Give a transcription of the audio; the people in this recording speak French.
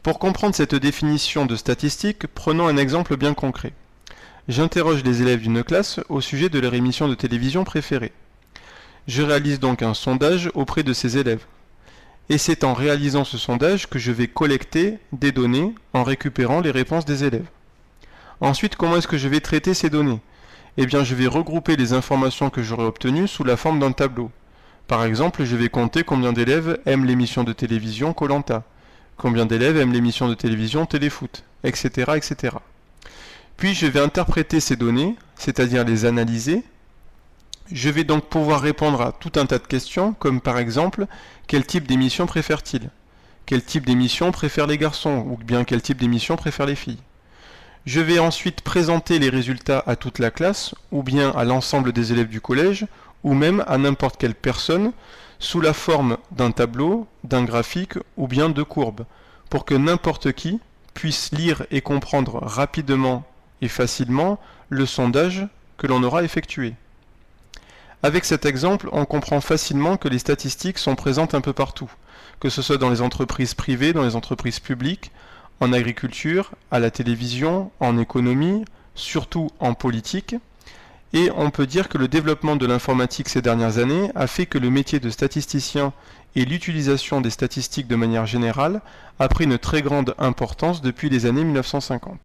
Pour comprendre cette définition de statistique, prenons un exemple bien concret. J'interroge les élèves d'une classe au sujet de leur émission de télévision préférée. Je réalise donc un sondage auprès de ces élèves. Et c'est en réalisant ce sondage que je vais collecter des données en récupérant les réponses des élèves. Ensuite, comment est-ce que je vais traiter ces données? Eh bien, je vais regrouper les informations que j'aurai obtenues sous la forme d'un tableau. Par exemple, je vais compter combien d'élèves aiment l'émission de télévision Koh-Lanta, combien d'élèves aiment l'émission de télévision Téléfoot, etc., etc. Puis je vais interpréter ces données, c'est-à-dire les analyser. Je vais donc pouvoir répondre à tout un tas de questions, comme par exemple, quel type d'émission préfère-t-il? Quel type d'émission préfèrent les garçons? Ou bien quel type d'émission préfèrent les filles? Je vais ensuite présenter les résultats à toute la classe, ou bien à l'ensemble des élèves du collège, ou même à n'importe quelle personne, sous la forme d'un tableau, d'un graphique, ou bien de courbes, pour que n'importe qui puisse lire et comprendre rapidement et facilement le sondage que l'on aura effectué. Avec cet exemple, on comprend facilement que les statistiques sont présentes un peu partout, que ce soit dans les entreprises privées, dans les entreprises publiques, en agriculture, à la télévision, en économie, surtout en politique. Et on peut dire que le développement de l'informatique ces dernières années a fait que le métier de statisticien et l'utilisation des statistiques de manière générale a pris une très grande importance depuis les années 1950.